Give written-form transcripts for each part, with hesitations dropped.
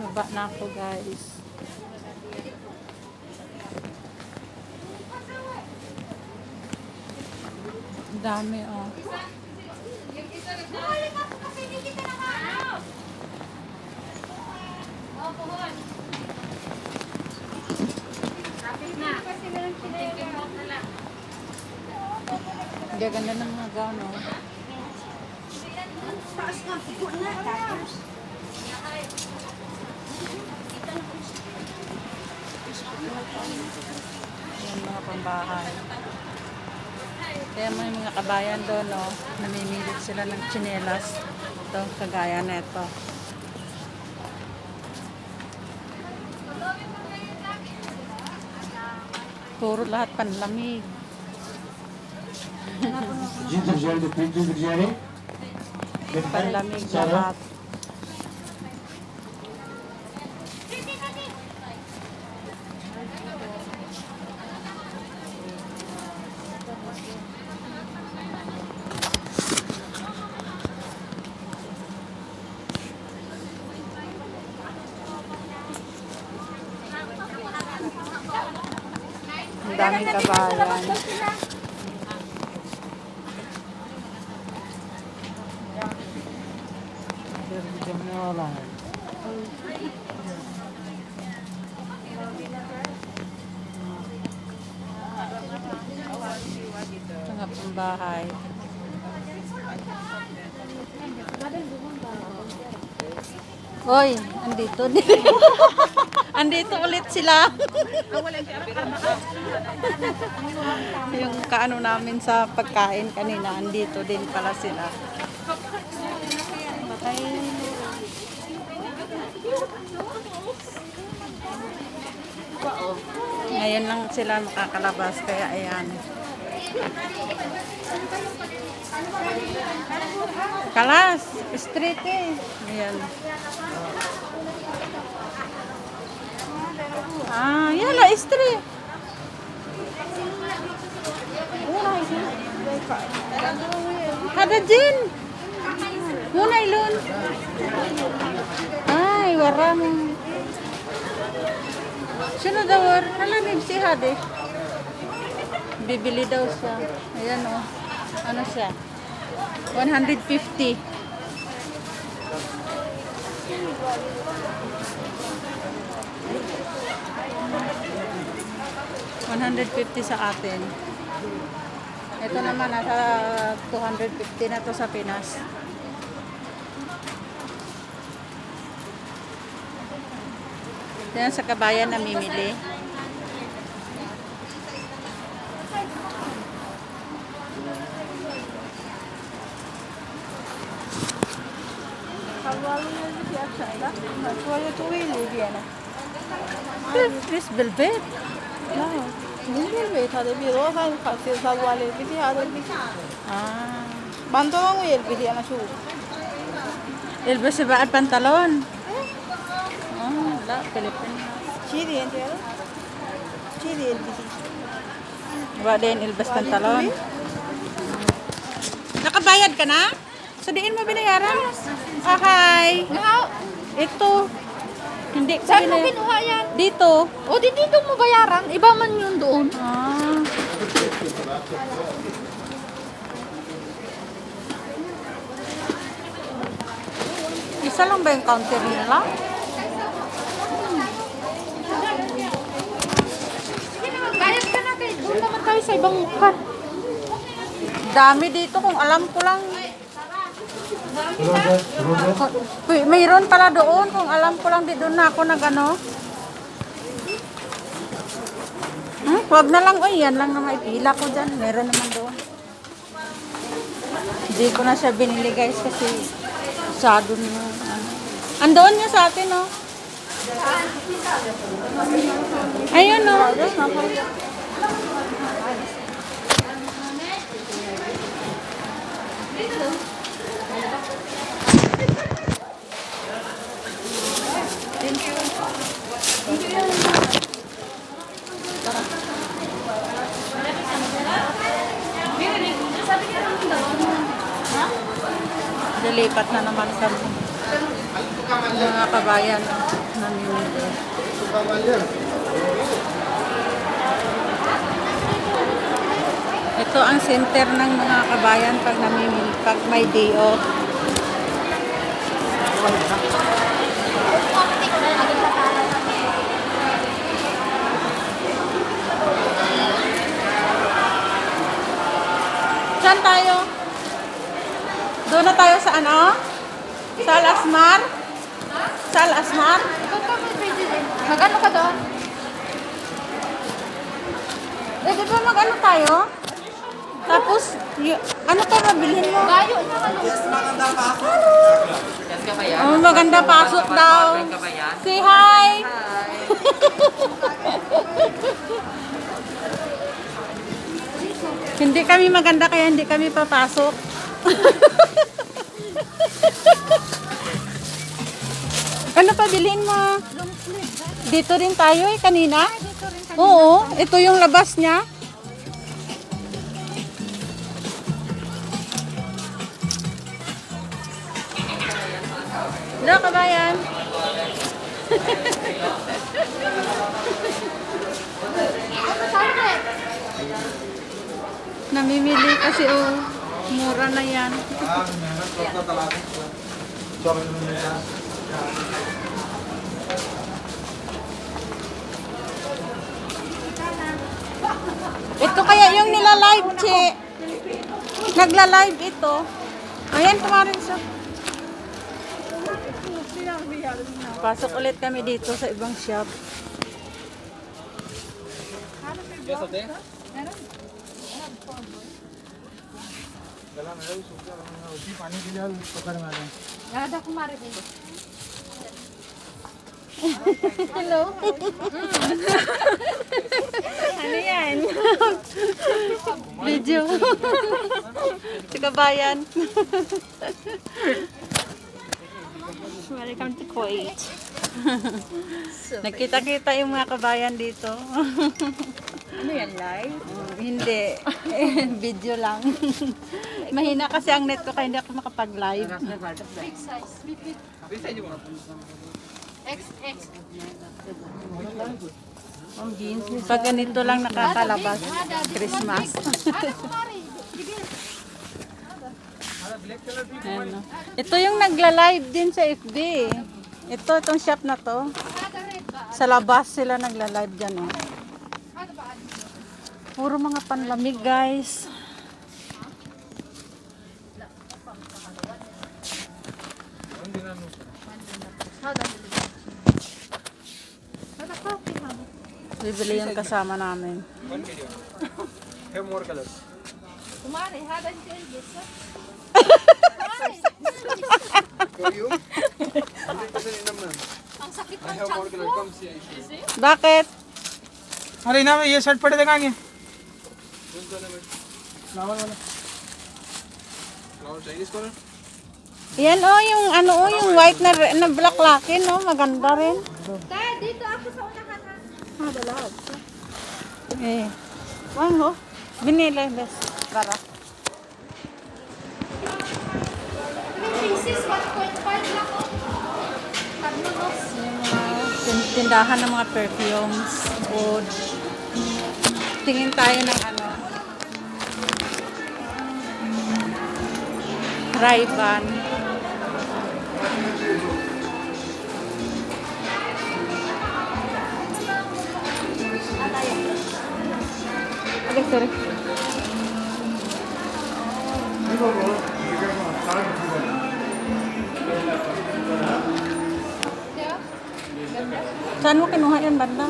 Baba na ako, guys. Ang dami, oh. Ang gaganda ng mga gown, oh. Taas nga, pupo na. Tapos. Yan mga pambahay. Kaya may mga kabayan doon, no, namimilit sila ng tsinelas. Ito, kagaya na ito. Puro lahat panlamig. Ginger jelly, pink ginger jelly. Panlamig lahat. Ang daming kabayan. Mga pambahay. Hoy, andito din. Andito ulit sila. Yung kaano namin sa pagkain kanina, andito din pala sila. Ngayon lang sila makakalabas, kaya ayan. Kalas, street eh. Ayan. Ah, yan la, street. Ada Jin. Muna ilun. Ay, warang. Sino daw war? Hala, si Hade. Bibili daw siya. Ayan o. Oh. Ano siya? 150. $150 sa atin. Ito naman nasa 250 na to sa Pinas. Yan sa kabayan namimili. This velvet. Ah. Elbas ba at pantalon? Ah, wala, Pilipinas. Wala din elbas pantalon. Nakabayad ka na? So diin mo binayaran? Okay. Ito. Hindi ko Saan mo kinuha yan? dito. O, dito mo bayaran. Iba man yun doon. Ah. Isa lang ba yung counter nila? Bayad ka na kayo. Doon naman tayo sa ibang mukha. Dami dito kung alam ko lang. Uy, mayroon pala doon kung alam ko lang di doon na ako nagano. Wag na lang, uy, yan lang na maipila ko dyan. Meron naman doon. Hindi ko na siya binili guys kasi masyado na ano. Andoon niya sa atin, oh. Ayun, oh. Lilipat na naman kami. Mga kabayan. namimili. Ito ang center ng mga kabayan pag namimili, pag may day off. Saan tayo? Doon na tayo sa ano? Sa Alasmar? Sa Alasmar? Doon ka may pwede din. Magano ka doon? Eh, di ba mag-ano tayo? Tapos, ano pa mabilhin mo? Gayo na ano. Oh, maganda pasok daw. Say hi! Hindi kami maganda kaya hindi kami papasok. Ano pa bilhin mo? Dito rin tayo eh, kanina? Oo, ito yung labas niya. Hello, kabayan. Namimili kasi oh, mura na yan. Ito kaya yung nila-live, Che. Nagla-live ito. Ayan, kumarin siya. Pasok ulit kami dito sa ibang shop. Nada ko mari din. Hello. Ano yan? Video. Si kabayan. Welcome to Kuwait. Nakita-kita yung mga kabayan dito. Ano yan, live? Hindi. Video lang. Mahina kasi ang net ko kaya hindi ako makapag-live. Big size. Big. XX. Pag ganito lang nakakalabas. Christmas. Ano ko mari? Ayan, no. Ito yung nagla-live din sa FB. Itong shop na to. Nada red ba? Sa labas sila nagla-live dyan. Oh. Ano ba? Puro mga panlamig, guys. Nada. Nada ko pinamo. Bibili yung kasama namin. Have more colors. Kumari, hada din this. For you? 100% enough, ma'am. Ang sakit I ng have more tiyan colors. ko. Come see. Bakit? अरे ना मैं ये शर्ट पड़े दिखाएंगे Which color, ma'am? Flower वाला Flower Chinese color? Yan oh, yung ano oh, yung white na black lakin oh, maganda rin. Kaya dito ako sa unahan ha. Eh. Ano? Binili bes para. 3 pieces, 1.5 lang oh. Pagnunos. Tindahan ng mga perfumes, food. Tingin tayo ng ano. Ray-Ban. Okay, sorry. Diba? Saan mo kinuha yan, banda?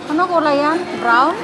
Ano kulay yan? Brown?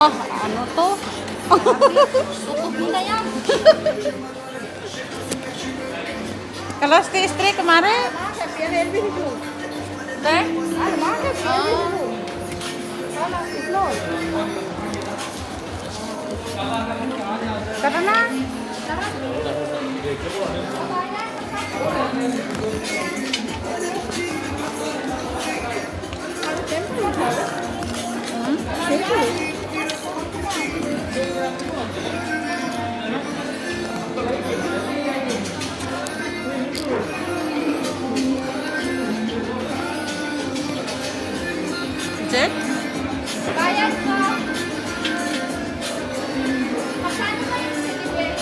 Ano to? Tutok mo na yan. Kalos ka istri, kumare? Te? Tara na. Jet? Bayad ko. Magkano ba yung delivery?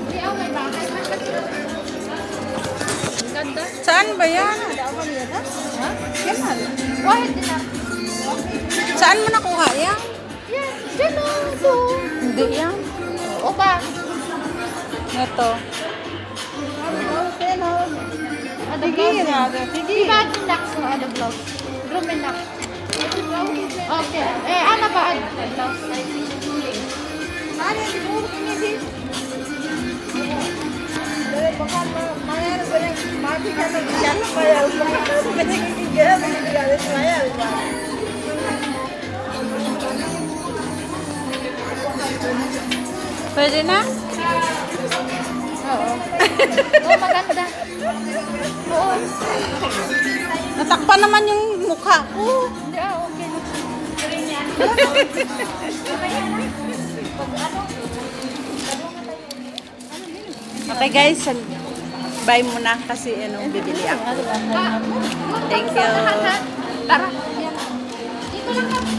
Hindi, may bahay man. Ganda. Saan ba yan? Ha? Yan. Wahid din na. Saan mo nakuha yan? Yan. Diyan o. Ito. Hindi yan. O ba? Ito. Ano vlog? Di ba ating Dax o ano vlog? Groom and Dax. Okay. Ano ba? Ano vlog? Pwede na? Oo. Oo, maganda. Oo. Natakpan naman yung mukha ko. Hindi, okay na. Okay guys, bye muna kasi bibili ako. Thank you. Tara. Dito lang kami.